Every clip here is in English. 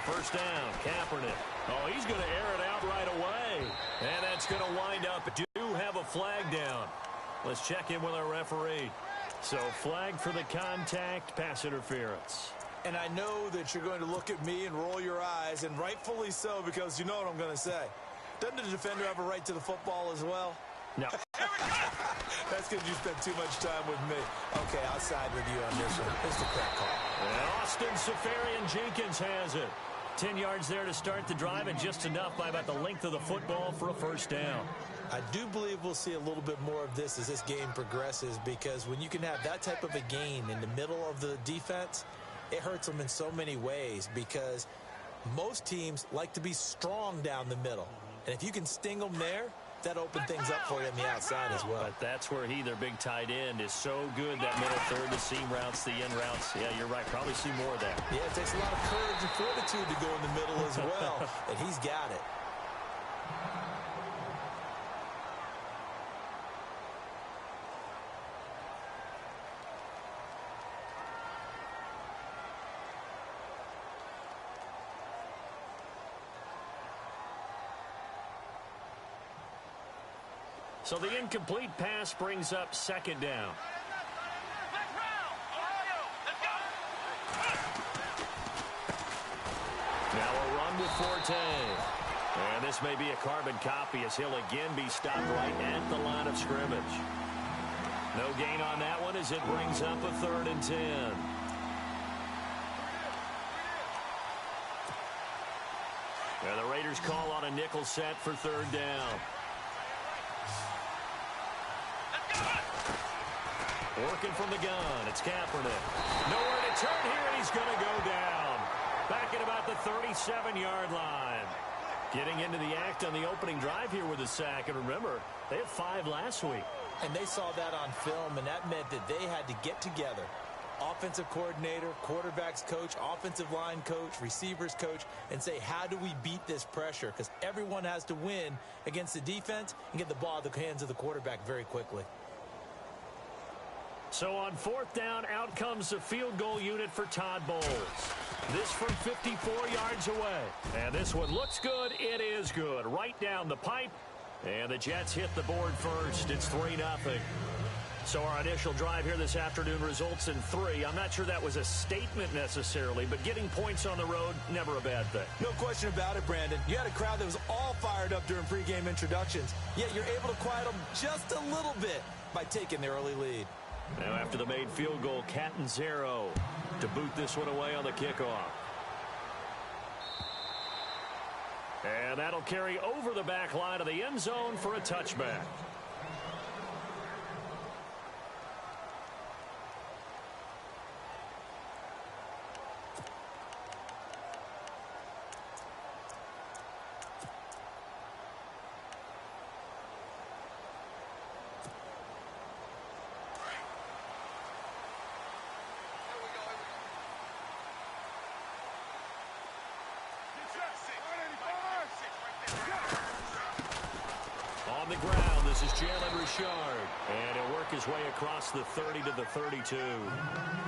First down, Kaepernick. Oh, he's going to air it out right away. And that's going to wind up. Do have a flag down. Let's check in with our referee. So flag for the contact, pass interference. And I know that you're going to look at me and roll your eyes, and rightfully so, because you know what I'm going to say. Doesn't the defender have a right to the football as well? No. That's because you spent too much time with me. Okay, I'll side with you on this one. It's the correct call. And Austin Seferian-Jenkins has it. 10 yards there to start the drive, and just enough by about the length of the football for a first down. I do believe we'll see a little bit more of this as this game progresses, because when you can have that type of a gain in the middle of the defense, it hurts them in so many ways, because most teams like to be strong down the middle. And if you can sting them there, that opens things up for you on the outside as well. But that's where their big tight end, is so good, that middle third, the seam routes, the in routes. Yeah, you're right. Probably see more of that. Yeah, it takes a lot of courage and fortitude to go in the middle as well, and he's got it. So the incomplete pass brings up second down. Now a run with Forte. And this may be a carbon copy, as he'll again be stopped right at the line of scrimmage. No gain on that one, as it brings up a 3rd and 10. And the Raiders call on a nickel set for 3rd down. Working from the gun, it's Kaepernick. Nowhere to turn here, and he's going to go down. Back at about the 37-yard line. Getting into the act on the opening drive here with a sack. And remember, they had 5 last week. And they saw that on film, and that meant that they had to get together. Offensive coordinator, quarterbacks coach, offensive line coach, receivers coach, and say, how do we beat this pressure? Because everyone has to win against the defense and get the ball in the hands of the quarterback very quickly. So on 4th down, out comes the field goal unit for Todd Bowles. This from 54 yards away. And this one looks good. It is good. Right down the pipe. And the Jets hit the board first. It's 3-0. So our initial drive here this afternoon results in 3. I'm not sure that was a statement necessarily, but getting points on the road, never a bad thing. No question about it, Brandon. You had a crowd that was all fired up during pregame introductions, yet you're able to quiet them just a little bit by taking the early lead. Now after the made field goal, Catanzaro to boot this one away on the kickoff. And that'll carry over the back line of the end zone for a touchback. On the ground, this is Jalen Richard. And he'll work his way across the 30 to the 32.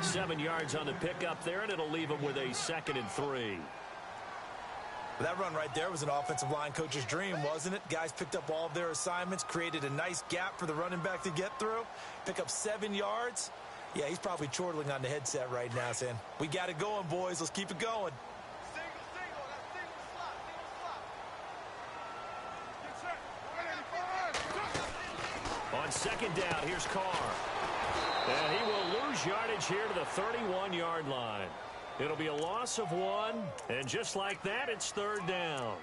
7 yards on the pickup there, and it'll leave him with a 2nd and 3. That run right there was an offensive line coach's dream, wasn't it? Guys picked up all of their assignments, created a nice gap for the running back to get through, pick up 7 yards. Yeah, he's probably chortling on the headset right now saying, we got it going, boys. Let's keep it going. On 2nd down, here's Carr. And he will lose yardage here to the 31-yard line. It'll be a loss of 1, and just like that, it's 3rd down.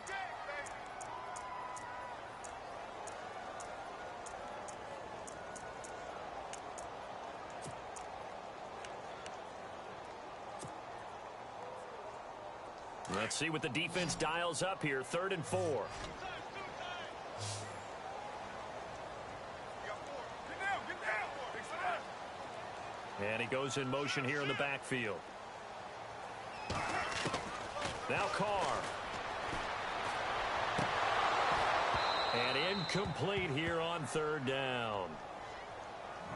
Let's see what the defense dials up here. 3rd and 4. And he goes in motion here in the backfield. Now Carr. And incomplete here on 3rd down.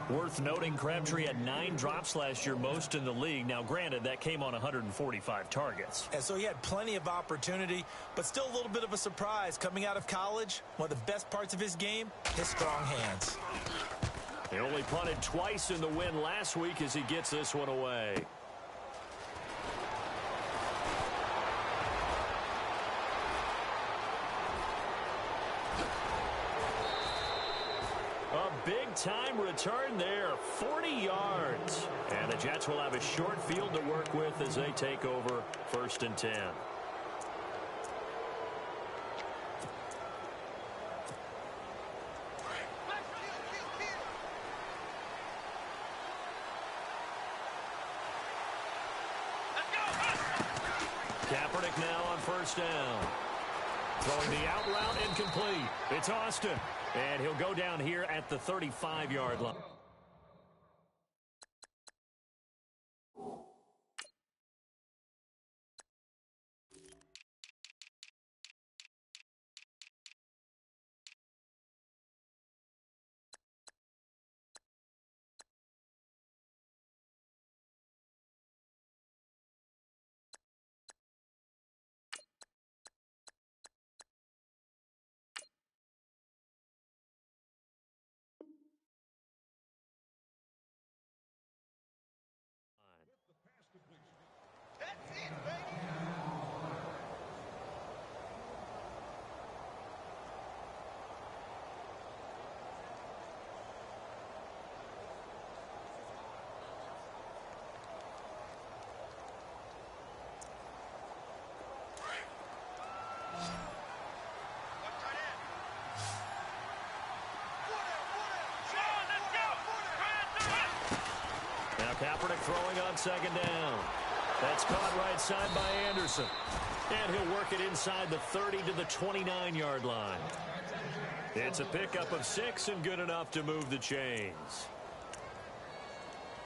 Worth noting, Crabtree had 9 drops last year, most in the league. Now, granted, that came on 145 targets. And so he had plenty of opportunity, but still a little bit of a surprise. Coming out of college, one of the best parts of his game, his strong hands. He only punted twice in the win last week as he gets this one away. Big-time return there, 40 yards. And the Jets will have a short field to work with as they take over 1st and 10. Kaepernick now on 1st down. Throwing the out route incomplete. It's Austin. And he'll go down here at the 35-yard line. Now Kaepernick throwing on 2nd down. That's caught right side by Anderson. And he'll work it inside the 30 to the 29-yard line. It's a pickup of 6 and good enough to move the chains.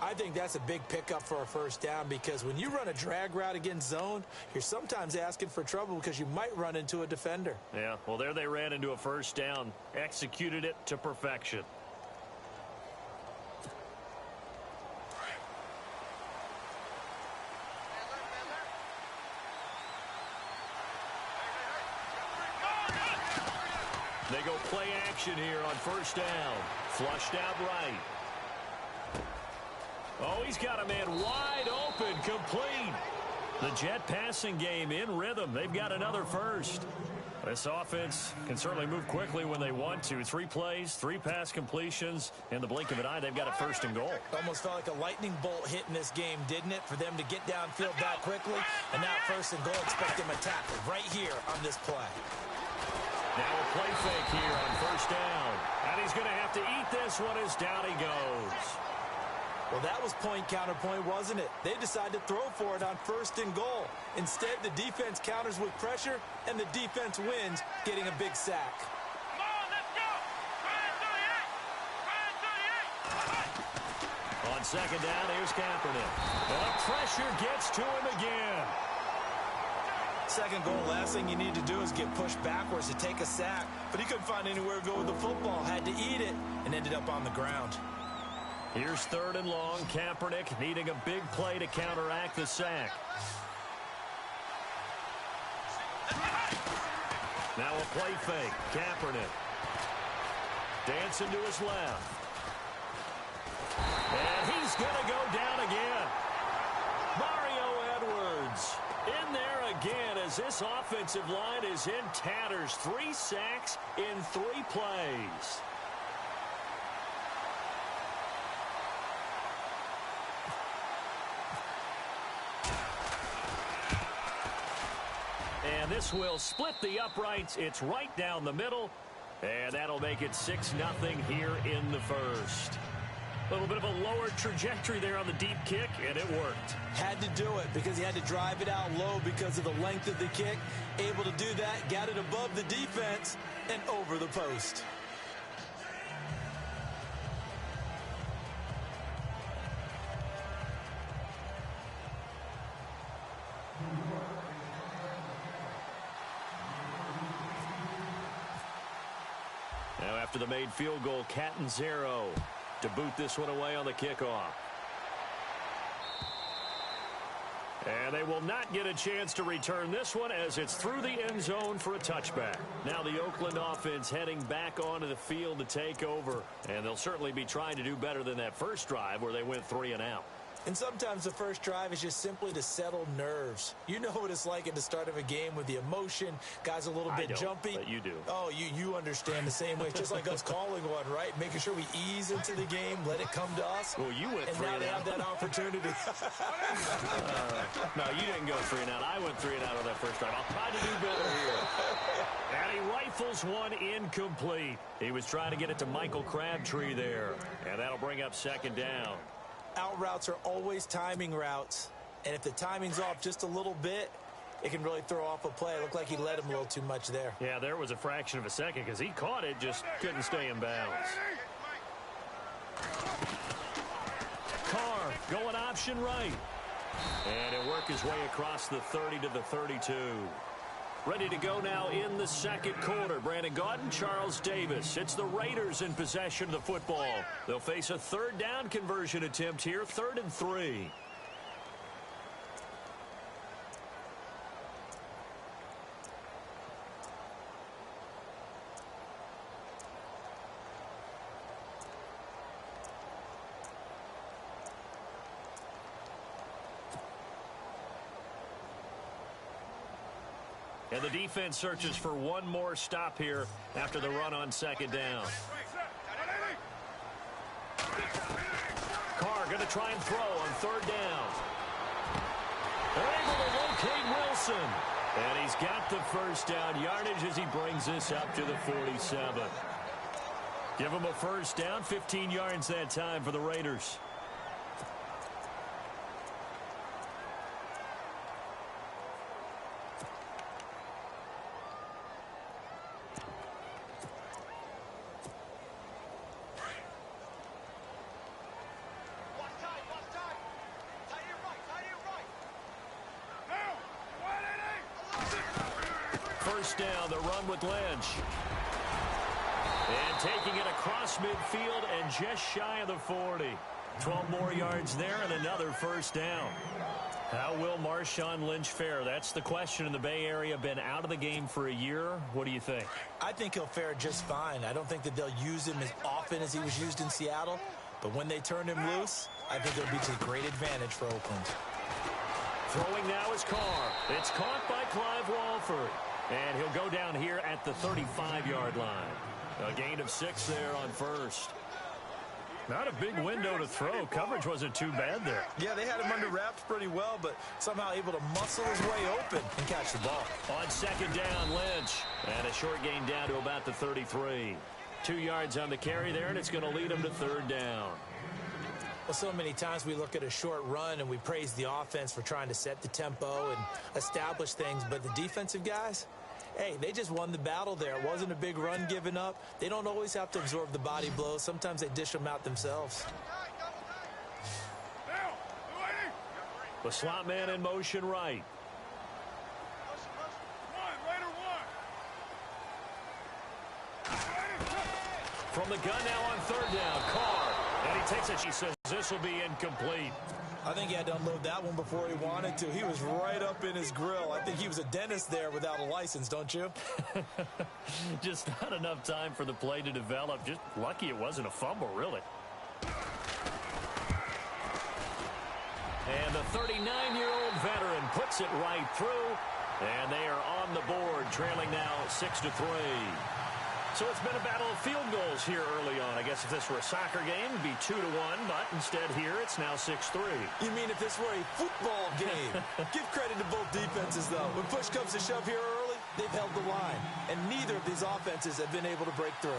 I think that's a big pickup for a 1st down because when you run a drag route against zone, you're sometimes asking for trouble because you might run into a defender. Yeah, well, there they ran into a 1st down, executed it to perfection. They go play action here on 1st down. Flushed out right. Oh, he's got a man wide open, complete. The Jet passing game in rhythm. They've got another 1st. This offense can certainly move quickly when they want to. 3 plays, 3 pass completions. In the blink of an eye, they've got a 1st and goal. Almost felt like a lightning bolt hit in this game, didn't it? For them to get downfield that quickly. And now 1st and goal, expect them to tackle right here on this play. Now a play fake here on 1st down. And he's going to have to eat this one as down he goes. Well, that was point counterpoint, wasn't it? They decided to throw for it on 1st and goal. Instead, the defense counters with pressure, and the defense wins, getting a big sack. Come on, let's go! Ryan 38! Ryan 38! On 2nd down, here's Kaepernick. And the pressure gets to him again. 2nd goal, last thing you need to do is get pushed backwards to take a sack. But he couldn't find anywhere to go with the football, had to eat it, and ended up on the ground. Here's 3rd and long. Kaepernick needing a big play to counteract the sack. Now a play fake. Kaepernick. Dancing to his left. And he's going to go down again. Mario Edwards in there again as this offensive line is in tatters. 3 sacks in 3 plays. And this will split the uprights. It's right down the middle. And that'll make it 6-0 here in the 1st. A little bit of a lower trajectory there on the deep kick, and it worked. Had to do it because he had to drive it out low because of the length of the kick. Able to do that, got it above the defense and over the post. Now after the made field goal, Catanzaro to boot this one away on the kickoff. And they will not get a chance to return this one as it's through the end zone for a touchback. Now the Oakland offense heading back onto the field to take over. And they'll certainly be trying to do better than that first drive where they went 3 and out. And sometimes the first drive is just simply to settle nerves. You know what it's like at the start of a game with the emotion. Guys a little bit jumpy. But you do. Oh, you understand the same way. It's just like us calling one, right? Making sure we ease into the game, let it come to us. Well, you went 3 and out. And now they have that opportunity. No, you didn't go 3 and out. I went 3 and out on that first drive. I'll try to do better here. And he rifles one incomplete. He was trying to get it to Michael Crabtree there. And that'll bring up second down. Out routes are always timing routes. And if the timing's off just a little bit, it can really throw off a play. It looked like he led him a little too much there. Yeah, there was a fraction of a second because he caught it, just couldn't stay in bounds. Carr going option right. And he'll work his way across the 30 to the 32. Ready to go now in the second quarter. Brandon Gaudin, Charles Davis. It's the Raiders in possession of the football. They'll face a third down conversion attempt here, 3rd and 3. And the defense searches for one more stop here after the run on second down. Carr going to try and throw on 3rd down. They're able to locate Wilson. And he's got the first down yardage as he brings this up to the 47. Give him a first down, 15 yards that time for the Raiders. First down, the run with Lynch. And taking it across midfield and just shy of the 40. 12 more yards there and another first down. How will Marshawn Lynch fare? That's the question in the Bay Area. Been out of the game for a year. What do you think? I think he'll fare just fine. I don't think that they'll use him as often as he was used in Seattle. But when they turn him loose, I think it'll be to great advantage for Oakland. Throwing now is Carr. It's caught by Clive Walford. And he'll go down here at the 35-yard line. A gain of 6 there on first. Not a big window to throw. Coverage wasn't too bad there. Yeah, they had him under wraps pretty well, but somehow able to muscle his way open and catch the ball. On second down, Lynch. And a short gain down to about the 33. 2 yards on the carry there, and it's going to lead him to 3rd down. Well, so many times we look at a short run and we praise the offense for trying to set the tempo and establish things, but the defensive guys, hey, they just won the battle there. It wasn't a big run given up. They don't always have to absorb the body blows. Sometimes they dish them out themselves. The slot man in motion right. From the gun now on 3rd down, Carr. And he takes it. She says this will be incomplete. I think he had to unload that one before he wanted to. He was right up in his grill. I think he was a dentist there without a license, don't you? Just not enough time for the play to develop. Just lucky it wasn't a fumble, really. And the 39-year-old veteran puts it right through. And they are on the board, trailing now 6-3. So it's been a battle of field goals here early on. I guess if this were a soccer game, it'd be 2-1, but instead here it's now 6-3. You mean if this were a football game? Give credit to both defenses, though. When push comes to shove here early, they've held the line, and neither of these offenses have been able to break through.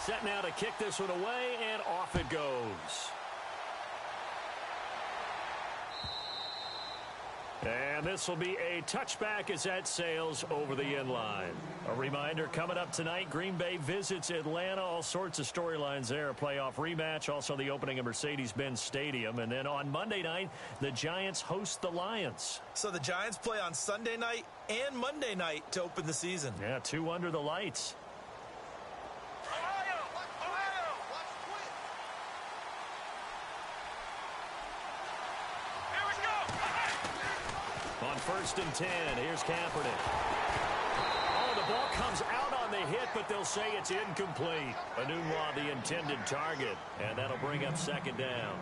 Set now to kick this one away, and off it goes. And this will be a touchback as that sails over the end line. A reminder, coming up tonight, Green Bay visits Atlanta. All sorts of storylines there. A playoff rematch, also the opening of Mercedes-Benz Stadium. And then on Monday night, the Giants host the Lions. So the Giants play on Sunday night and Monday night to open the season. Yeah, 2 under the lights. first and 10. Here's Kaepernick. Oh, the ball comes out on the hit, but they'll say it's incomplete. Anunwa, the intended target, and that'll bring up second down.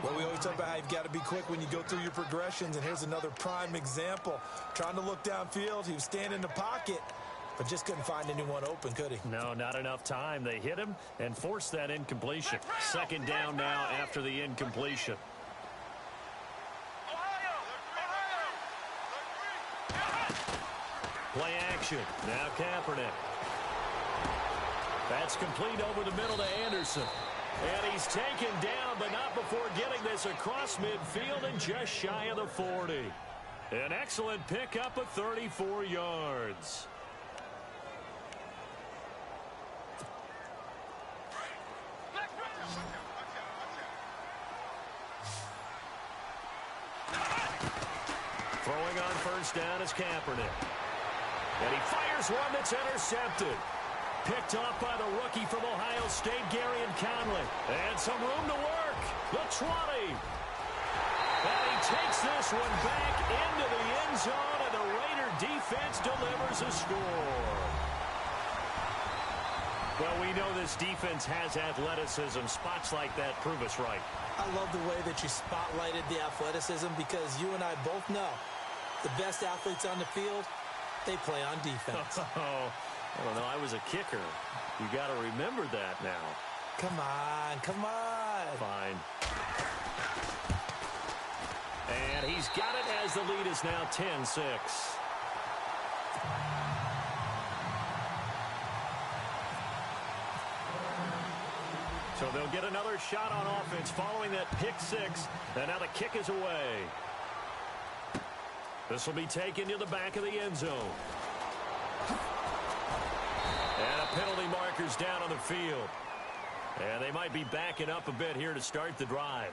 Well, we always talk about how you've got to be quick when you go through your progressions, and here's another prime example. Trying to look downfield, he was standing in the pocket, but just couldn't find anyone open, could he? No, not enough time. They hit him and forced that incompletion. Second down now after the incompletion. Play action. Now Kaepernick. That's complete over the middle to Anderson. And he's taken down, but not before getting this across midfield and just shy of the 40. An excellent pickup of 34 yards. Throwing on first down is Kaepernick. And he fires one that's intercepted. Picked off by the rookie from Ohio State, Garyon Conley. And some room to work. The 20. And he takes this one back into the end zone, and the Raider defense delivers a score. Well, we know this defense has athleticism. Spots like that prove us right. I love the way that you spotlighted the athleticism, because you and I both know the best athletes on the field, they play on defense. I don't know. I was a kicker. You got to remember that now. Come on, come on. Fine. And he's got it as the lead is now 10-6. So they'll get another shot on offense following that pick six. And now the kick is away. This will be taken to the back of the end zone. And a penalty marker's down on the field. And they might be backing up a bit here to start the drive.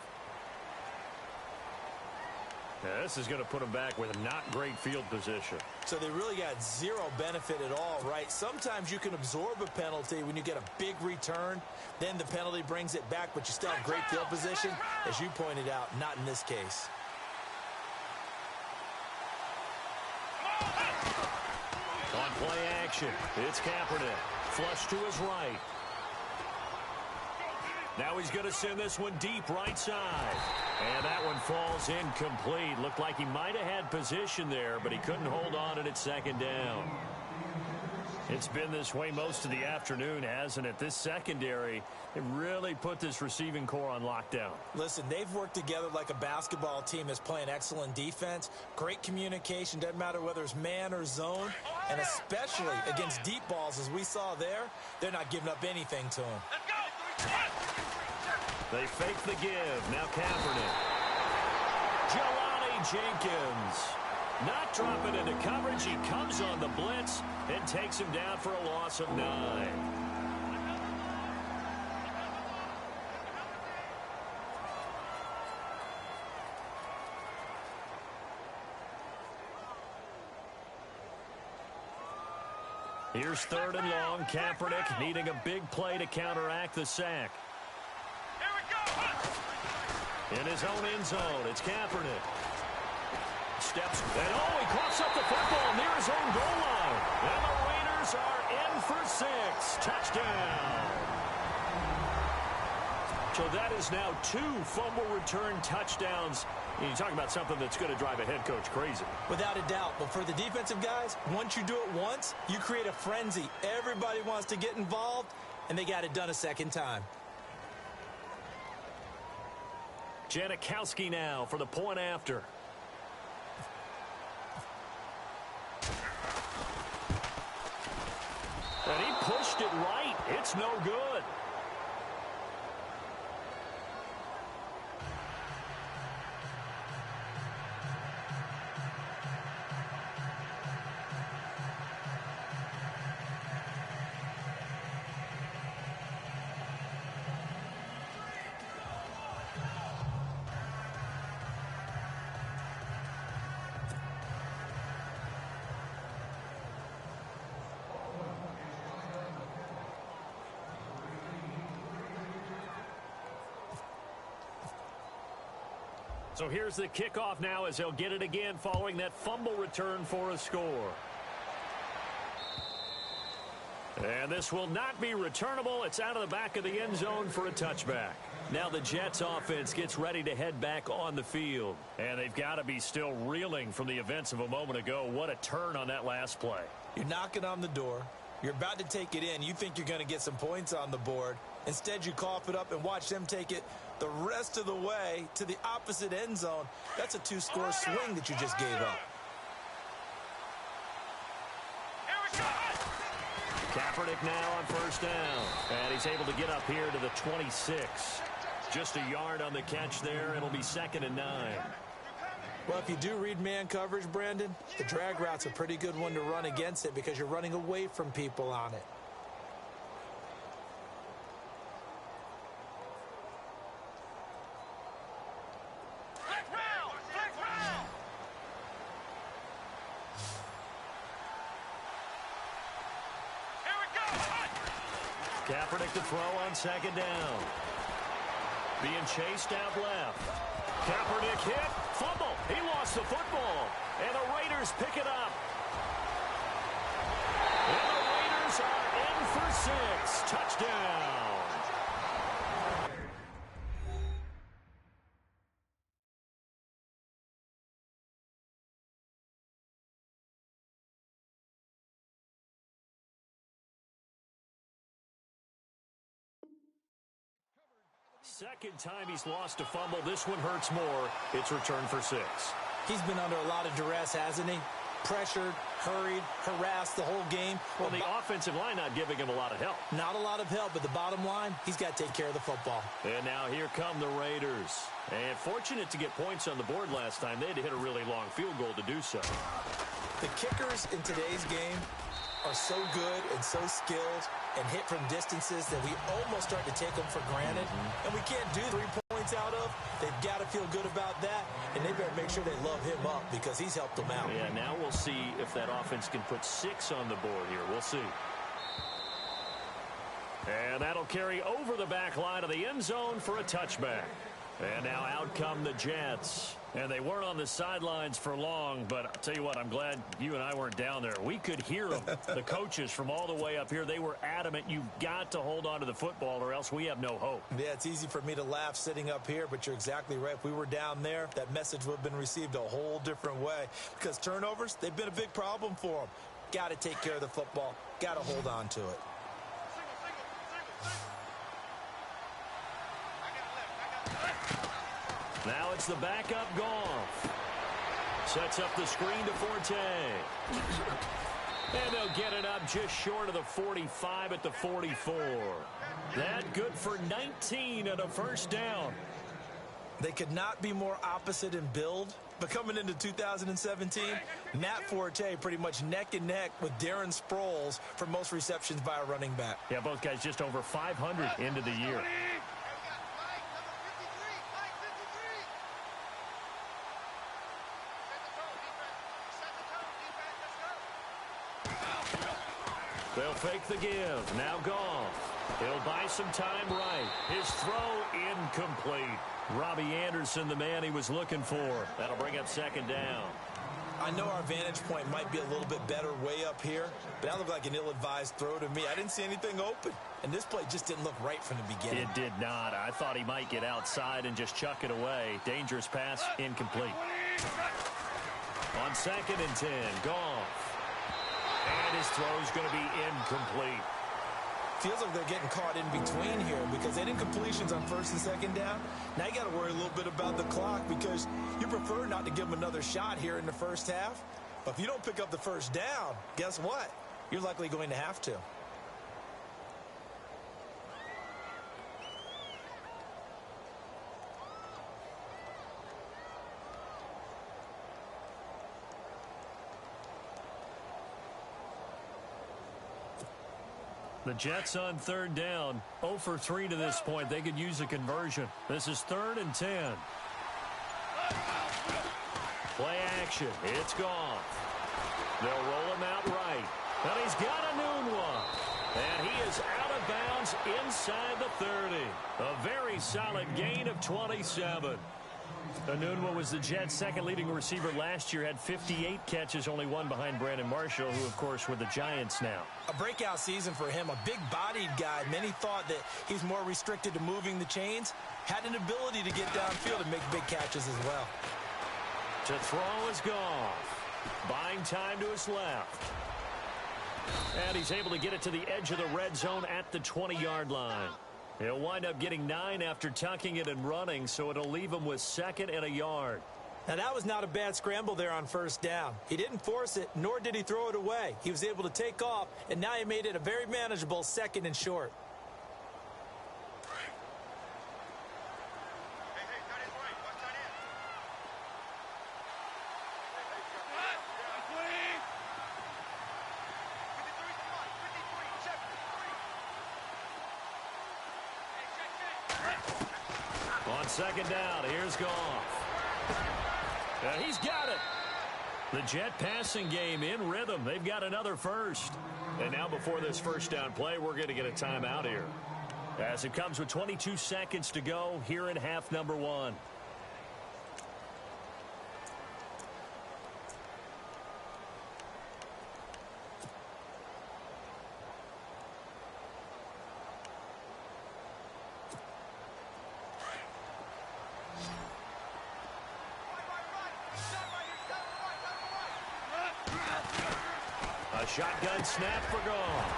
Now, this is going to put them back with not great field position. So they really got zero benefit at all, right? Sometimes you can absorb a penalty when you get a big return. Then the penalty brings it back, but you still have great field position. As you pointed out, not in this case. On play action, it's Kaepernick. Flush to his right. Now he's going to send this one deep right side. And that one falls incomplete. Looked like he might have had position there, but he couldn't hold on to it at second down. It's been this way most of the afternoon, hasn't it? This secondary, it really put this receiving core on lockdown. Listen, they've worked together like a basketball team that's playing excellent defense. Great communication. Doesn't matter whether it's man or zone. And especially against deep balls, as we saw there, they're not giving up anything to them. They fake the give. Now Kaepernick. Jelani Jenkins. Not dropping into coverage. He comes on the blitz and takes him down for a loss of 9. Here's third and long. Kaepernick needing a big play to counteract the sack. In his own end zone, it's Kaepernick. Steps, and oh, he coughs up the football near his own goal line. And the Raiders are in for 6. Touchdown. So that is now 2 fumble return touchdowns. You talk about something that's going to drive a head coach crazy. Without a doubt. But for the defensive guys, once you do it once, you create a frenzy. Everybody wants to get involved, and they got it done a second time. Janikowski now for the point after. And he pushed it right. It's no good. So here's the kickoff now as they'll get it again following that fumble return for a score. And this will not be returnable. It's out of the back of the end zone for a touchback. Now the Jets offense gets ready to head back on the field. And they've got to be still reeling from the events of a moment ago. What a turn on that last play. You're knocking on the door. You're about to take it in. You think you're going to get some points on the board. Instead, you cough it up and watch them take it the rest of the way to the opposite end zone. That's a two-score swing that you just gave up. Kaepernick now on first down. And he's able to get up here to the 26. Just a yard on the catch there. It'll be 2nd and 9. Well, if you do read man coverage, Brandon, the drag route's a pretty good one to run against it because you're running away from people on it. Kaepernick to throw on 2nd down. Being chased out left. Kaepernick hit. Fumble. He lost the football. And the Raiders pick it up. And the Raiders are in for 6. Touchdown. Second time he's lost a fumble. This one hurts more. It's returned for 6. He's been under a lot of duress, hasn't he? Pressured, hurried, harassed the whole game. Well, the offensive line not giving him a lot of help. Not a lot of help, but the bottom line, he's got to take care of the football. And now here come the Raiders. And fortunate to get points on the board last time. They had to hit a really long field goal to do so. The kickers in today's game are so good and so skilled and hit from distances that we almost start to take them for granted. And we can't do 3 points out of. They've got to feel good about that, and they better make sure they love him up because he's helped them out. Yeah, now we'll see if that offense can put 6 on the board here. We'll see. And that'll carry over the back line of the end zone for a touchback. And now out come the Jets. And they weren't on the sidelines for long, but I'll tell you what, I'm glad you and I weren't down there. We could hear them. The coaches from all the way up here, they were adamant, you've got to hold on to the football or else we have no hope. Yeah, it's easy for me to laugh sitting up here, but you're exactly right. If we were down there, that message would have been received a whole different way because turnovers, they've been a big problem for them. Got to take care of the football. Got to hold on to it. Now it's the backup Goff. Sets up the screen to Forte. And they'll get it up just short of the 45 at the 44. That good for 19 and a first down. They could not be more opposite in build. But coming into 2017, Matt Forte pretty much neck and neck with Darren Sproles for most receptions by a running back. Yeah, both guys just over 500 into the year. They'll fake the give. Now Goff. He'll buy some time right. His throw incomplete. Robbie Anderson, the man he was looking for. That'll bring up 2nd down. I know our vantage point might be a little bit better way up here, but that looked like an ill-advised throw to me. I didn't see anything open, and this play just didn't look right from the beginning. It did not. I thought he might get outside and just chuck it away. Dangerous pass, incomplete. On 2nd and 10, Goff. And his throw's going to be incomplete. Feels like they're getting caught in between here because they didn't completions on 1st and 2nd down. Now you got to worry a little bit about the clock because you prefer not to give them another shot here in the first half. But if you don't pick up the first down, guess what? You're likely going to have to. The Jets on 3rd down. 0 for 3 to this point. They could use a conversion. This is 3rd and 10. Play action. It's gone. They'll roll him out right. And he's got a noon one. And he is out of bounds inside the 30. A very solid gain of 27. Anunwa was the Jets' second leading receiver last year, had 58 catches, only one behind Brandon Marshall, who, of course, with the Giants now. A breakout season for him, a big-bodied guy. Many thought that he's more restricted to moving the chains. Had an ability to get downfield and make big catches as well. To throw is Goff. Buying time to his left. And he's able to get it to the edge of the red zone at the 20-yard line. He'll wind up getting 9 after tucking it and running, so it'll leave him with 2nd and a yard. Now, that was not a bad scramble there on first down. He didn't force it, nor did he throw it away. He was able to take off, and now he made it a very manageable 2nd and short. On 2nd down, here's Goff. And he's got it. The Jet passing game in rhythm. They've got another first. And now before this first down play, we're going to get a timeout here. As it comes with 22 seconds to go here in half number 1. A shotgun snap for Goff.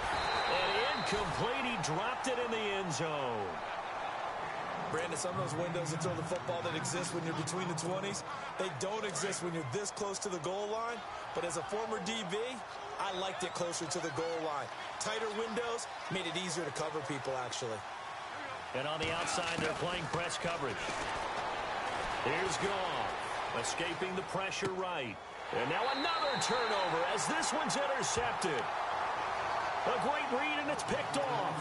And incomplete. He dropped it in the end zone. Brandon, some of those windows to throw the football that exist when you're between the 20s, they don't exist when you're this close to the goal line. But as a former DB, I liked it closer to the goal line. Tighter windows made it easier to cover people, actually. And on the outside, they're playing press coverage. Here's Goff, escaping the pressure right. And now another turnover as this one's intercepted. A great read, and it's picked off.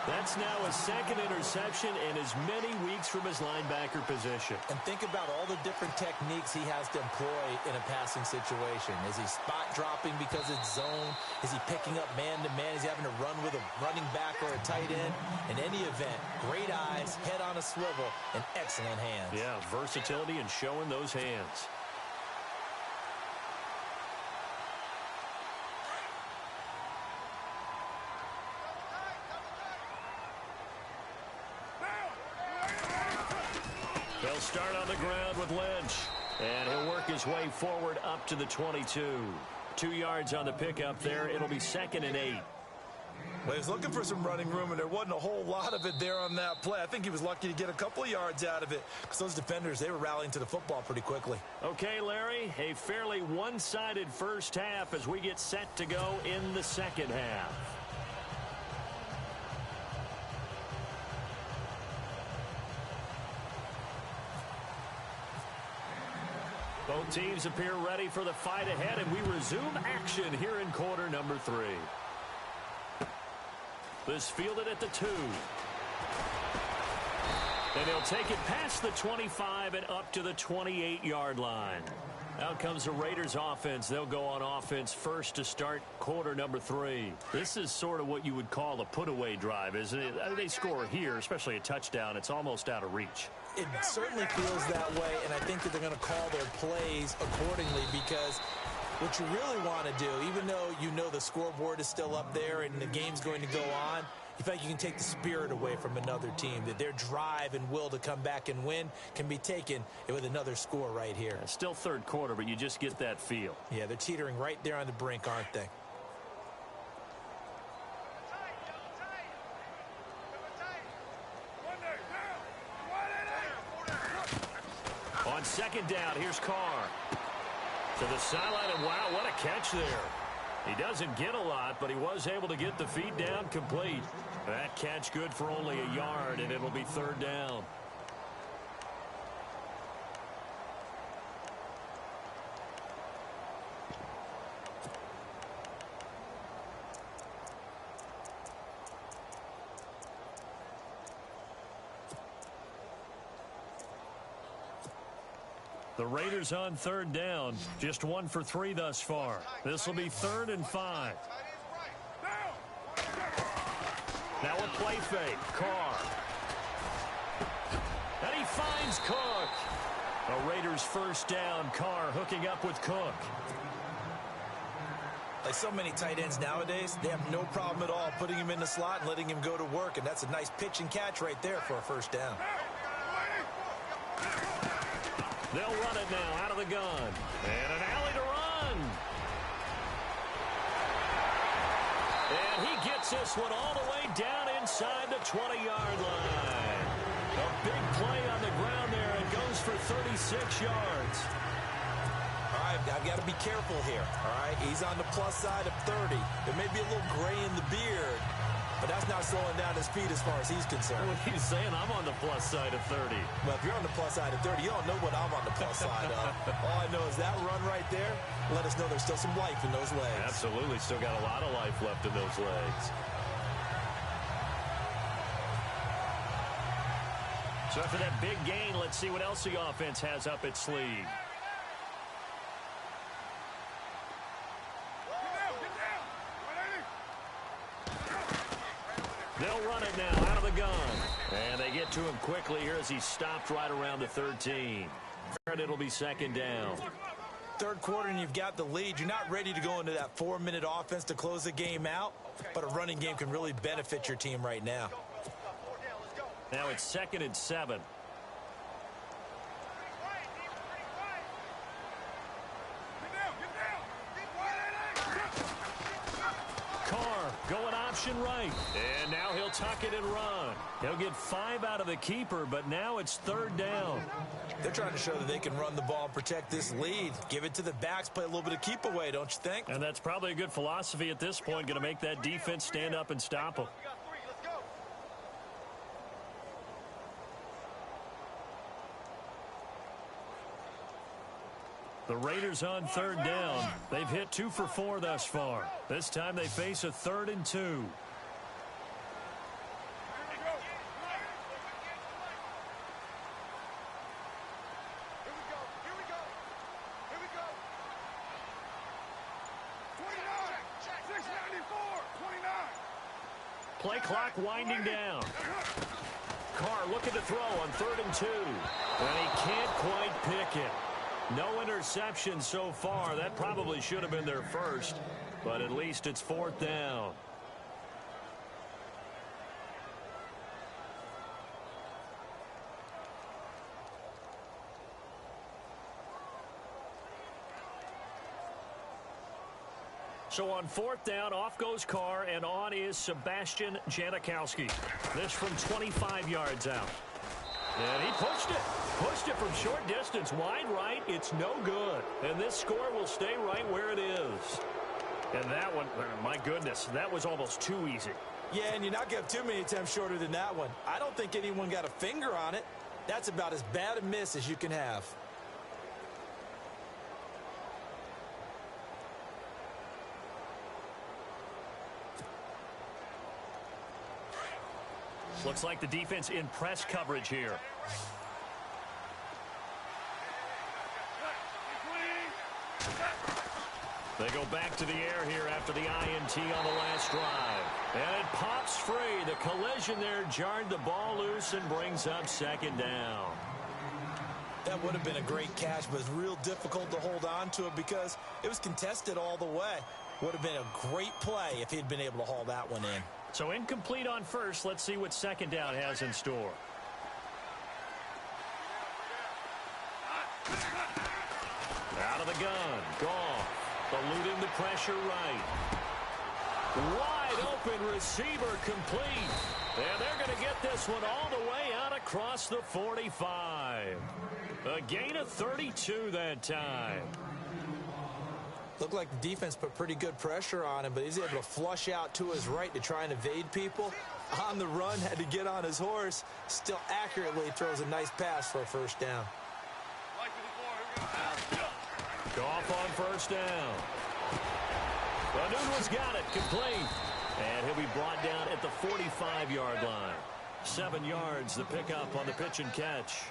That's now his 2nd interception in as many weeks from his linebacker position. And think about all the different techniques he has to employ in a passing situation. Is he spot dropping because it's zone? Is he picking up man-to-man? Is he having to run with a running back or a tight end? In any event, great eyes, head on a swivel, and excellent hands. Yeah, versatility and showing those hands. They'll start on the ground with Lynch. And he'll work his way forward up to the 22. 2 yards on the pickup there. It'll be 2nd and 8. Well, he was looking for some running room, and there wasn't a whole lot of it there on that play. I think he was lucky to get a couple of yards out of it because those defenders, they were rallying to the football pretty quickly. Okay, Larry, a fairly one-sided first half as we get set to go in the second half. Both teams appear ready for the fight ahead, and we resume action here in quarter number 3. This fielded at the 2. And they'll take it past the 25 and up to the 28-yard line. Out comes the Raiders offense. They'll go on offense first to start quarter number 3. This is sort of what you would call a put-away drive, isn't it? They score here, especially a touchdown. It's almost out of reach. It certainly feels that way, and I think that they're going to call their plays accordingly because what you really want to do, even though you know the scoreboard is still up there and the game's going to go on, you feel like you can take the spirit away from another team, that their drive and will to come back and win can be taken with another score right here. It's still third quarter, but you just get that feel. Yeah, they're teetering right there on the brink, aren't they? On 2nd down, here's Carr. To the sideline, and wow, what a catch there. He doesn't get a lot, but he was able to get the feet down complete. That catch good for only a yard, and it'll be 3rd down. The Raiders on 3rd down. Just 1 for 3 thus far. This will be 3rd and 5. Now a play fake. Carr. And he finds Cook. A Raiders first down. Carr hooking up with Cook. Like so many tight ends nowadays, they have no problem at all putting him in the slot and letting him go to work, and that's a nice pitch and catch right there for a first down. They'll run it now out of the gun. And an alley to run. And he gets this one all the way down inside the 20-yard line. A big play on the ground there. It goes for 36 yards. All right, I've got to be careful here, all right? He's on the plus side of 30. There may be a little gray in the beard, but that's not slowing down his speed as far as he's concerned. What he's saying, I'm on the plus side of 30. Well, if you're on the plus side of 30, you don't know what I'm on the plus side of. All I know is that run right there let us know there's still some life in those legs. Absolutely, still got a lot of life left in those legs. So after that big gain, let's see what else the offense has up its sleeve. They'll run it now out of the gun. And they get to him quickly here as he stopped right around the 13. And it'll be second down. Third quarter and you've got the lead. You're not ready to go into that 4-minute offense to close the game out, but a running game can really benefit your team right now. Now it's 2nd and 7. Carr going option right. And now he'll tuck it and run. He'll get 5 out of the keeper, but now it's 3rd down. They're trying to show that they can run the ball and protect this lead. Give it to the backs, play a little bit of keep away, don't you think? And that's probably a good philosophy at this point, going to make that defense stand up and stop them. The Raiders on 3rd down. They've hit 2 for 4 thus far. This time they face a 3rd and 2. Play clock winding down. Carr looking to throw on 3rd and 2. And he can't quite pick it. No interception so far. That probably should have been their first, but at least it's 4th down. So on 4th down, off goes Carr, and on is Sebastian Janikowski. This from 25 yards out. And he pushed it from short distance, wide right. It's no good. And this score will stay right where it is. And that one, my goodness, that was almost too easy. Yeah, and you're not going to have too many attempts shorter than that one. I don't think anyone got a finger on it. That's about as bad a miss as you can have. Looks like the defense in press coverage here. They go back to the air here after the INT on the last drive. And it pops free. The collision there jarred the ball loose and brings up 2nd down. That would have been a great catch, but it's real difficult to hold on to it because it was contested all the way. Would have been a great play if he'd been able to haul that one in. So incomplete on first. Let's see what 2nd down has in store. Out of the gun. Goff. Eluding the pressure right. Wide open receiver complete. And they're going to get this one all the way out across the 45. A gain of 32 that time. Looked like the defense put pretty good pressure on him, but he's able to flush out to his right to try and evade people. On the run, had to get on his horse. Still accurately throws a nice pass for a first down. Goff on 1st down. Nunwa's got it, complete. And he'll be brought down at the 45-yard line. 7 yards, the pickup on the pitch and catch.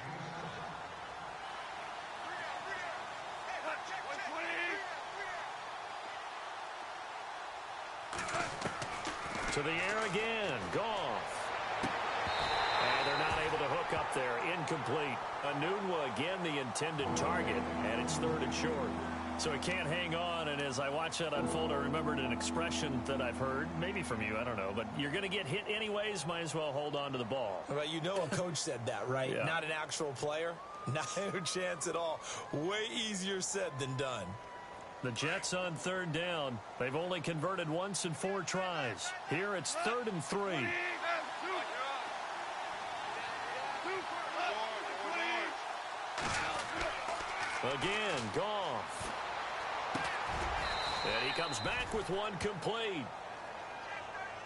To the air again, Goff. And they're not able to hook up there, incomplete. Nunwa again the intended target, and it's 3rd and short. So he can't hang on, and as I watch that unfold, I remembered an expression that I've heard, maybe from you, I don't know, but you're going to get hit anyways, might as well hold on to the ball. Well, you know a coach said that, right? Yeah. Not an actual player. Not a chance at all. Way easier said than done. The Jets on 3rd down. They've only converted once in 4 tries. Here it's 3rd and 3. Again, Goff. And he comes back with one complete.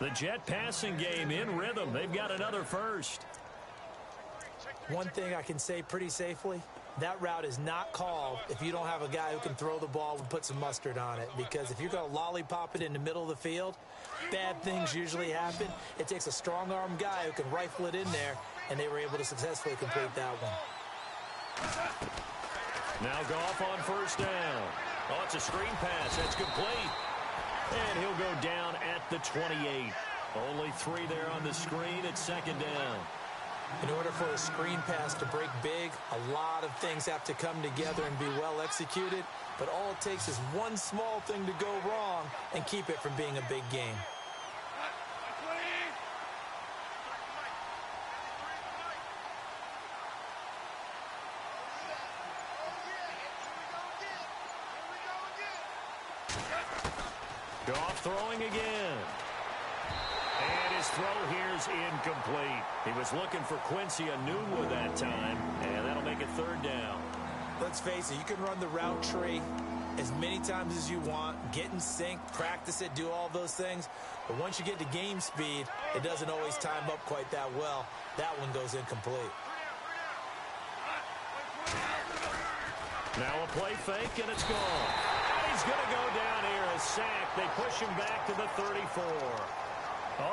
The Jet passing game in rhythm. They've got another first. One thing I can say pretty safely, that route is not called if you don't have a guy who can throw the ball and put some mustard on it. Because if you're going to lollipop it in the middle of the field, bad things usually happen. It takes a strong-arm guy who can rifle it in there, and they were able to successfully complete that one. Now Goff on 1st down. Oh, it's a screen pass. That's complete. And he'll go down at the 28. Only 3 there on the screen. It's 2nd down. In order for a screen pass to break big, a lot of things have to come together and be well executed. But all it takes is one small thing to go wrong and keep it from being a big game. Goff throwing again. And his throw here's incomplete. He was looking for Quincy Enunwa that time, and that'll make it 3rd down. Let's face it, you can run the route tree as many times as you want, get in sync, practice it, do all those things. But once you get to game speed, it doesn't always time up quite that well. That one goes incomplete. Now a play fake, and it's gone. And he's going to go down here, a sack. They push him back to the 34.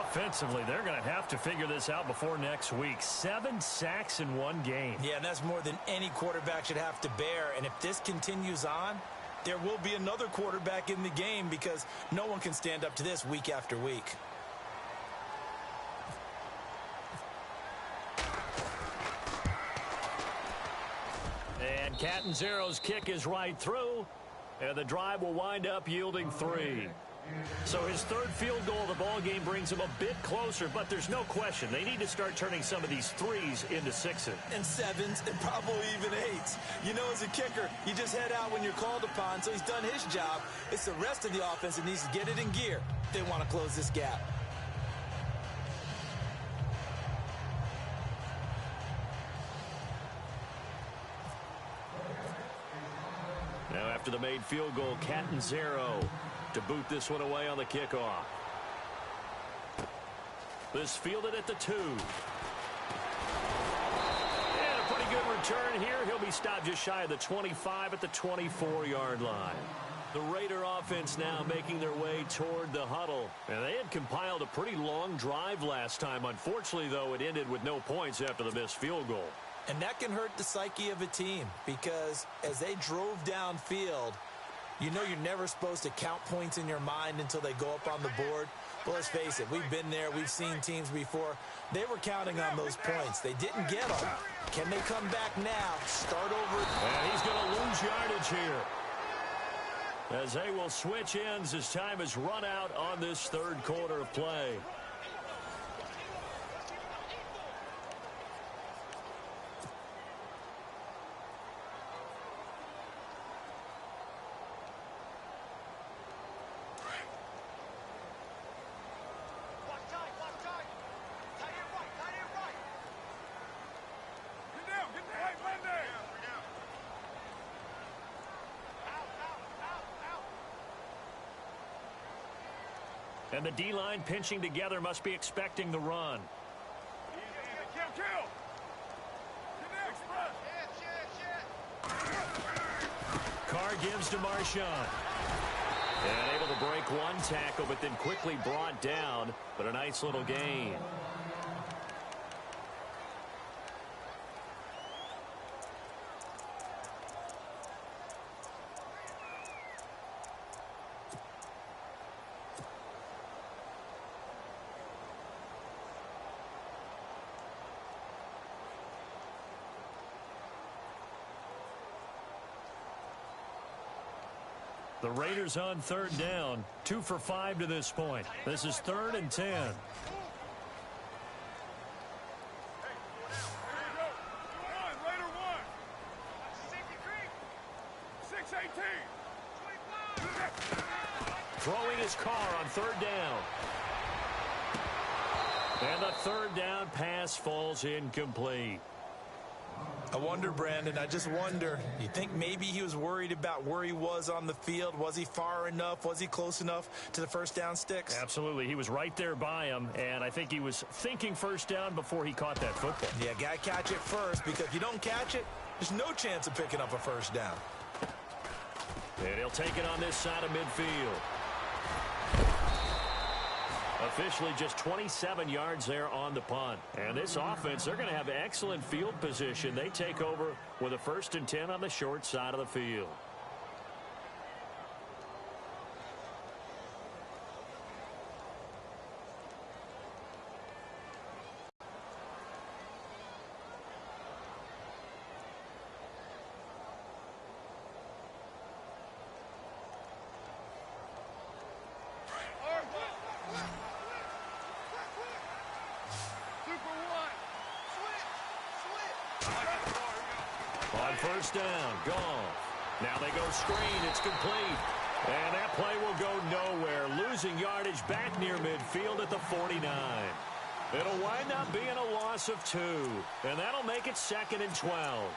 Offensively, they're going to have to figure this out before next week. 7 sacks in one game. Yeah, and that's more than any quarterback should have to bear. And if this continues on, there will be another quarterback in the game because no one can stand up to this week after week. And Catanzaro's kick is right through, and the drive will wind up yielding 3. So his 3rd field goal of the ball game brings him a bit closer, but there's no question they need to start turning some of these 3s into 6s. And 7s, and probably even 8s. You know, as a kicker, you just head out when you're called upon, so he's done his job. It's the rest of the offense that needs to get it in gear if they want to close this gap. Now after the made field goal, Catanzaro to boot this one away on the kickoff. This fielded at the 2. And a pretty good return here. He'll be stopped just shy of the 25 at the 24-yard line. The Raider offense now making their way toward the huddle. And they had compiled a pretty long drive last time. Unfortunately, though, it ended with no points after the missed field goal. And that can hurt the psyche of a team because as they drove downfield, you know you're never supposed to count points in your mind until they go up on the board. But let's face it, we've been there. We've seen teams before. They were counting on those points. They didn't get them. Can they come back now? Start over. And he's going to lose yardage here, as they will switch ends as time has run out on this 3rd quarter of play. And the D-line pinching together must be expecting the run. Carr gives to Marshawn. And able to break one tackle, but then quickly brought down. But a nice little gain. The Raiders on third down, 2 for 5 to this point. This is 3rd and 10. Throwing his car on 3rd down. And the 3rd down pass falls incomplete. I wonder, Brandon, I just wonder, you think maybe he was worried about where he was on the field? Was he far enough? Was he close enough to the first down sticks? Absolutely. He was right there by him, and I think he was thinking first down before he caught that football. Yeah, got to catch it first, because if you don't catch it, there's no chance of picking up a first down. And he'll take it on this side of midfield. Officially just 27 yards there on the punt. And this offense, they're going to have excellent field position. They take over with a 1st and 10 on the short side of the field. On 1st down, Goff. Now they go screen. It's complete. And that play will go nowhere. Losing yardage back near midfield at the 49. It'll wind up being a loss of 2. And that'll make it 2nd and 12.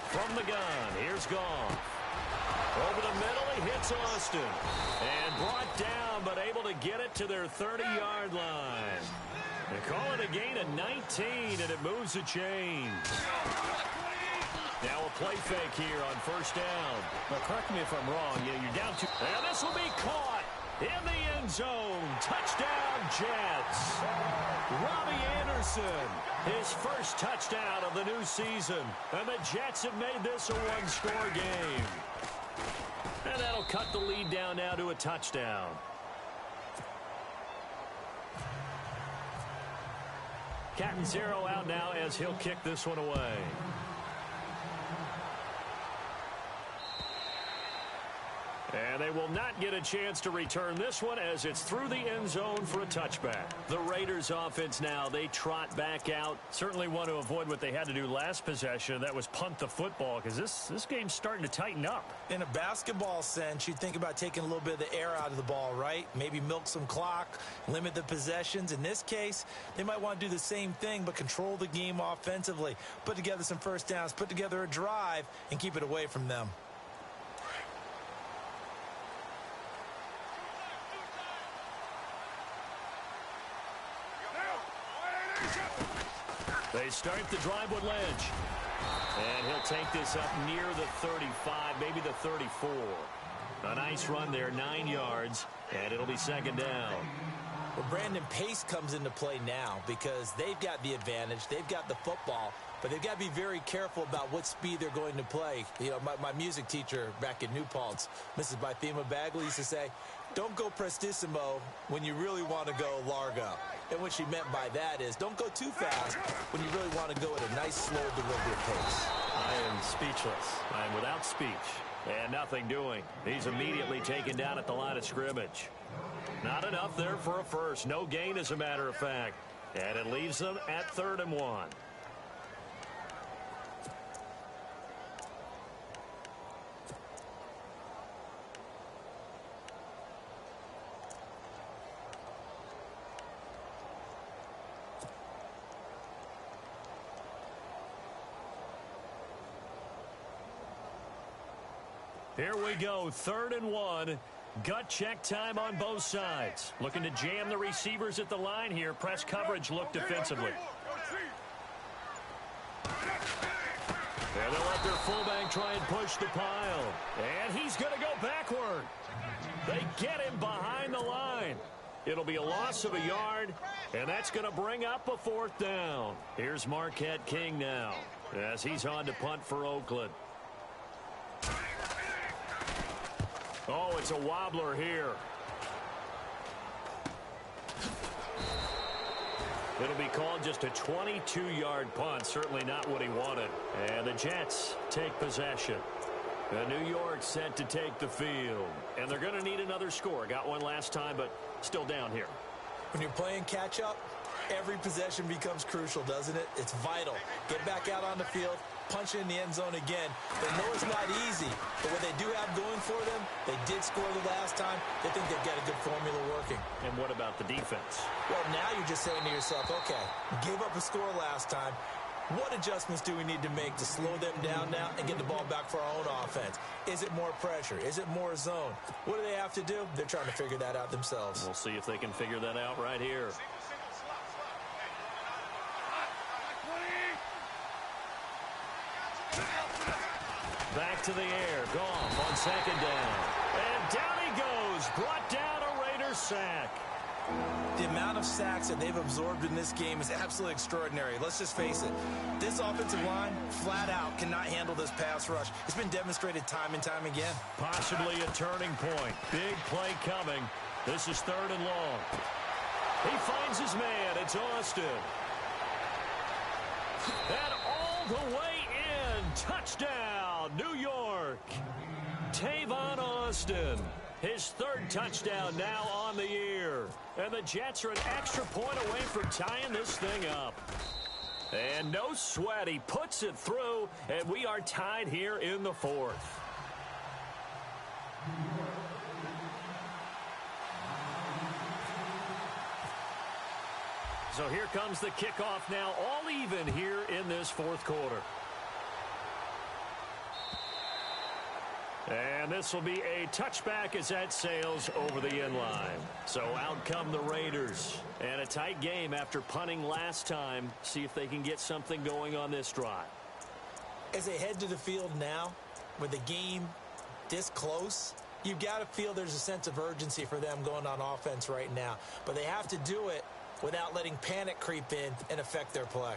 From the gun, here's Goff. Over the middle, he hits Austin. And brought down, but able to get it to their 30-yard line. They call it a gain of 19, and it moves the chains. Now a play fake here on 1st down. But correct me if I'm wrong. Yeah, you're down 2. And this will be caught in the end zone. Touchdown, Jets. Robbie Anderson, his first touchdown of the new season. And the Jets have made this a one-score game. And that'll cut the lead down now to a touchdown. Captain Zero out now as he'll kick this one away. And they will not get a chance to return this one as it's through the end zone for a touchback. The Raiders offense now, they trot back out. Certainly want to avoid what they had to do last possession. That was punt the football, because this game's starting to tighten up. In a basketball sense, you think about taking a little bit of the air out of the ball, right? Maybe milk some clock, limit the possessions. In this case, they might want to do the same thing, but control the game offensively. Put together some first downs, put together a drive, and keep it away from them. They start the drive with Lynch. And he'll take this up near the 35, maybe the 34. A nice run there, 9 yards, and it'll be 2nd down. Well, Brandon, pace comes into play now because they've got the advantage. They've got the football, but they've got to be very careful about what speed they're going to play. You know, my music teacher back in New Paltz, Mrs. Bythema Bagley, used to say, don't go prestissimo when you really want to go largo. And what she meant by that is don't go too fast when you really want to go at a nice, slow, deliberate pace. I am speechless. I am without speech. And nothing doing. He's immediately taken down at the line of scrimmage. Not enough there for a first. No gain, as a matter of fact. And it leaves them at 3rd and 1. Here we go, 3rd and 1. Gut check time on both sides. Looking to jam the receivers at the line here. Press coverage look defensively. And they'll let their fullback try and push the pile. And he's going to go backward. They get him behind the line. It'll be a loss of a yard, and that's going to bring up a 4th down. Here's Marquette King now as he's on to punt for Oakland. Oh, it's a wobbler here. It'll be called just a 22-yard punt. Certainly not what he wanted. And the Jets take possession. New York set to take the field. And they're going to need another score. Got one last time, but still down here. When you're playing catch-up, every possession becomes crucial, doesn't it? It's vital. Get back out on the field, punch it in the end zone again. They know it's not easy, but what they do have going for them, they did score the last time. They think they've got a good formula working. And what about the defense? Well, now you're just saying to yourself, okay, gave up a score last time. What adjustments do we need to make to slow them down now and get the ball back for our own offense? Is it more pressure? Is it more zone? What do they have to do? They're trying to figure that out themselves. We'll see if they can figure that out right here. Back to the air. Goff on second down. And down he goes. Brought down a Raiders sack. The amount of sacks that they've absorbed in this game is absolutely extraordinary. Let's just face it. This offensive line, flat out, cannot handle this pass rush. It's been demonstrated time and time again. Possibly a turning point. Big play coming. This is 3rd and long. He finds his man. It's Austin. And all the way in. Touchdown, New York. Tavon Austin. His 3rd touchdown now on the year. And the Jets are an extra point away from tying this thing up. And no sweat. He puts it through, and we are tied here in the 4th. So here comes the kickoff now, all even here in this 4th quarter. And this will be a touchback as that sails over the end line. So out come the Raiders. And a tight game after punting last time. See if they can get something going on this drive. As they head to the field now, with the game this close, you've got to feel there's a sense of urgency for them going on offense right now. But they have to do it without letting panic creep in and affect their play.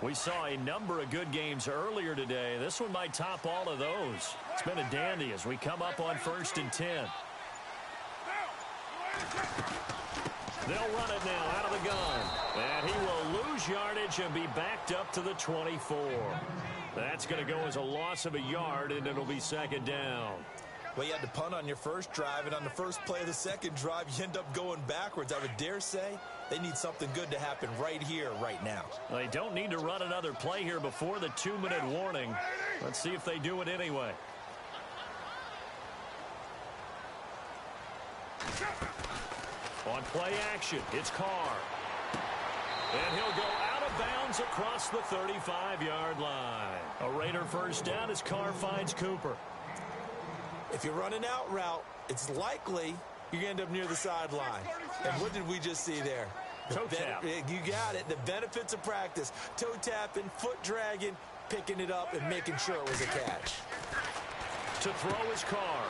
We saw a number of good games earlier today. This one might top all of those. It's been a dandy as we come up on 1st and 10. They'll run it now out of the gun. And he will lose yardage and be backed up to the 24. That's going to go as a loss of a yard, and it'll be 2nd down. Well, you had to punt on your first drive, and on the first play of the second drive, you end up going backwards. I would dare say they need something good to happen right here, right now. They don't need to run another play here before the 2-minute warning. Let's see if they do it anyway. On play action, it's Carr. And he'll go out of bounds across the 35-yard line. A Raider first down as Carr finds Cooper. If you're running out route, it's likely you're going to end up near the sideline. And what did we just see there? Toe tap. You got it. The benefits of practice. Toe tapping, foot dragging, picking it up, and making sure it was a catch. To throw his Carr.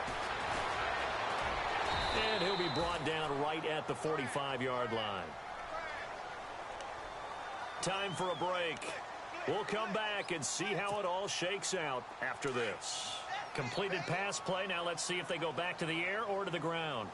And he'll be brought down right at the 45-yard line. Time for a break. We'll come back and see how it all shakes out after this. Completed pass play. Now let's see if they go back to the air or to the ground.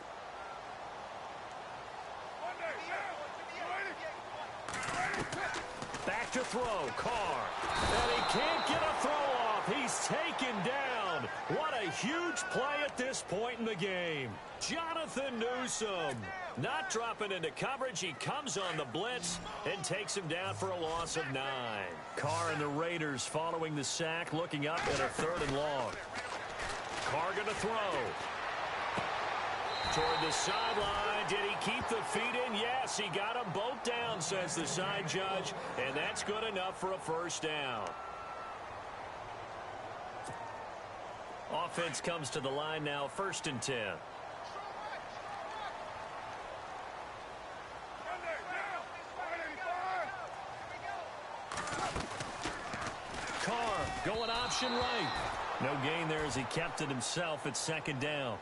Back to throw. Carr. And he can't get a throw off. He's taken down. What a huge play at this point in the game. Jonathan Newsome not dropping into coverage. He comes on the blitz and takes him down for a loss of 9. Carr and the Raiders following the sack, looking up at a 3rd and long. Carr going to throw. Toward the sideline. Did he keep the feet in? Yes, he got them both down, says the side judge. And that's good enough for a first down. Offense comes to the line now, 1st and 10. Carr going option right. No gain there as he kept it himself at 2nd down.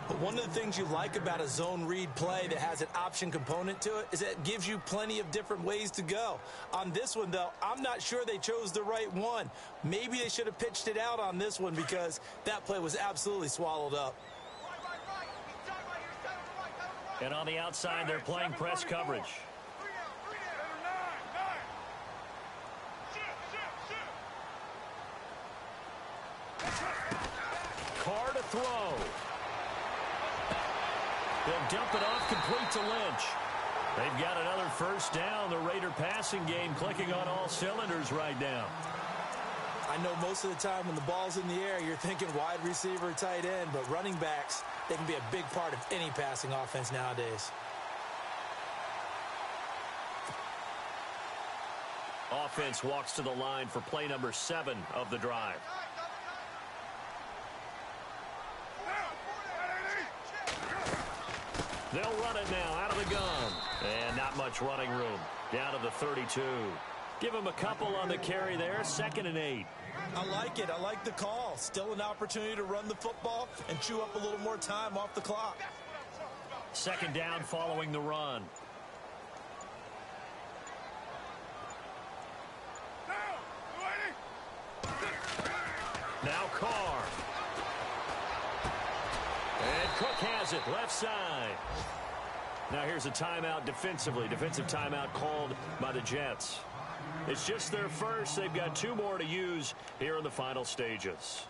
But one of the things you like about a zone read play that has an option component to it is that it gives you plenty of different ways to go. On this one, though, I'm not sure they chose the right one. Maybe they should have pitched it out on this one because that play was absolutely swallowed up. And on the outside, they're playing press coverage. Carr to throw. They'll dump it off complete to Lynch. They've got another first down. The Raider passing game clicking on all cylinders right now. I know most of the time when the ball's in the air, you're thinking wide receiver, tight end, but running backs, they can be a big part of any passing offense nowadays. Offense walks to the line for play number 7 of the drive. They'll run it now out of the gun. And not much running room. Down to the 32. Give him a couple on the carry there. 2nd and 8. I like it. I like the call. Still an opportunity to run the football and chew up a little more time off the clock. 2nd down following the run. Now Carr. And Cook has it left side. Now here's a timeout defensively. Defensive timeout called by the Jets. It's just their first. They've got 2 more to use here in the final stages.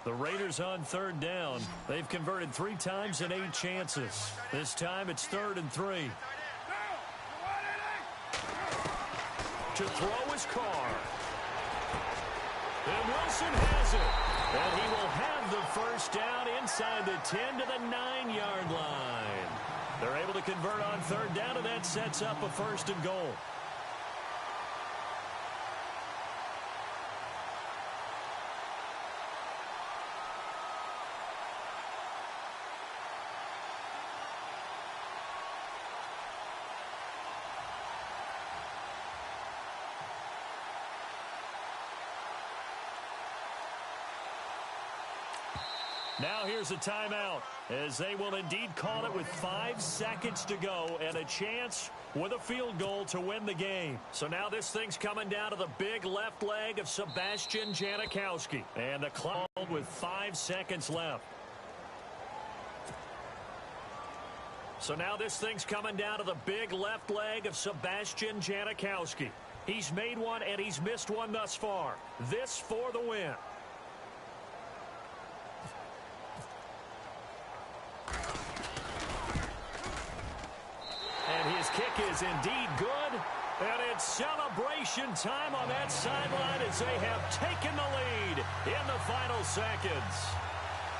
The Raiders on 3rd down. They've converted 3 times in 8 chances. This time it's 3rd and 3. To throw is Carr. And Wilson has it. And he will have the first down inside the 10 to the 9-yard line. They're able to convert on 3rd down, and that sets up a 1st and goal. Now here's a timeout, as they will indeed call it with 5 seconds to go and a chance with a field goal to win the game. So now this thing's coming down to the big left leg of Sebastian Janikowski. And the clock with 5 seconds left. So now this thing's coming down to the big left leg of Sebastian Janikowski. He's made one and he's missed one thus far. This for the win. His kick is indeed good, and it's celebration time on that sideline as they have taken the lead in the final seconds.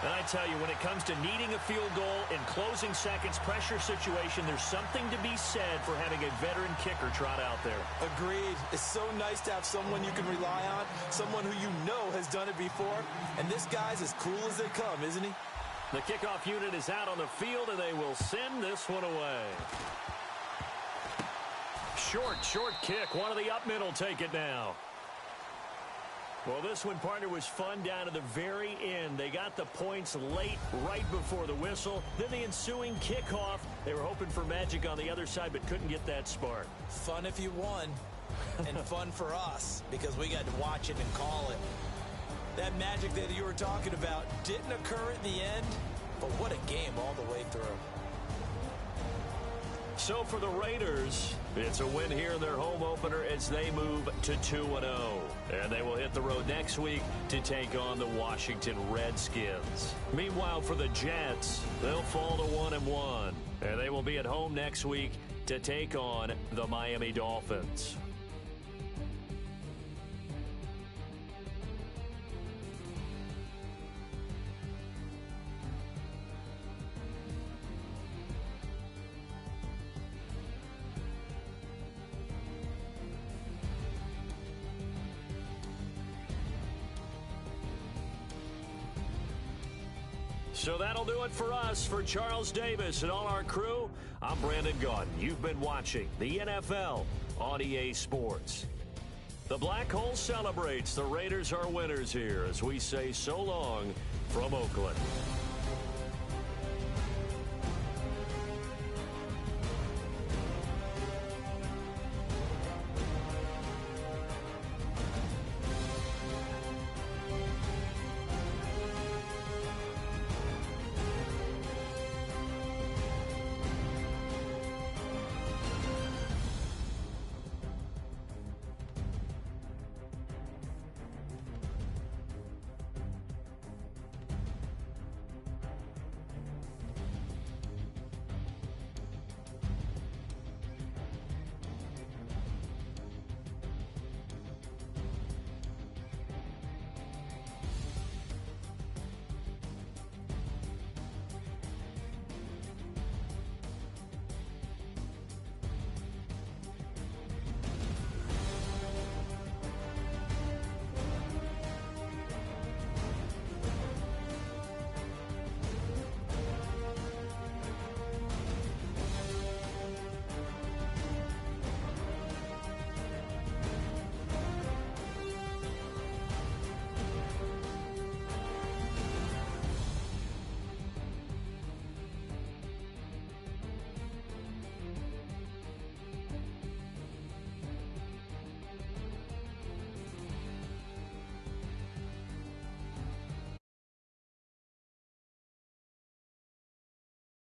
And I tell you, when it comes to needing a field goal in closing seconds, pressure situation, there's something to be said for having a veteran kicker trot out there. Agreed. It's so nice to have someone you can rely on, someone who you know has done it before, and this guy's as cool as they come, isn't he? The kickoff unit is out on the field, and they will send this one away. Short kick. One of the up men will take it now. Well, this one, partner, was fun down to the very end. They got the points late, right before the whistle. Then the ensuing kickoff. They were hoping for magic on the other side, but couldn't get that spark. Fun if you won, and fun for us, because we got to watch it and call it. That magic that you were talking about didn't occur at the end, but what a game all the way through. So for the Raiders, it's a win here in their home opener as they move to 2-0. And they will hit the road next week to take on the Washington Redskins. Meanwhile, for the Jets, they'll fall to 1-1. And they will be at home next week to take on the Miami Dolphins. So that'll do it for us. For Charles Davis and all our crew, I'm Brandon Gaudin. You've been watching the NFL on EA Sports. The Black Hole celebrates. The Raiders are winners here as we say so long from Oakland.